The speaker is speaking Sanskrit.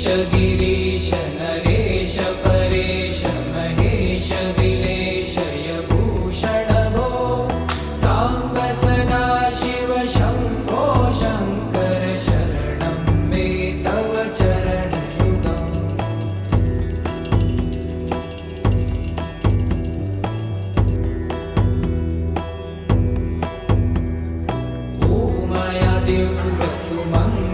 गिरीश नरेश परेश महेश विलेशय भूषण भो साम्ब सदा शिव शम्भो शङ्कर शरणं मे तव चरणयुगम् ॐ मया दिव्य सुमङ्गल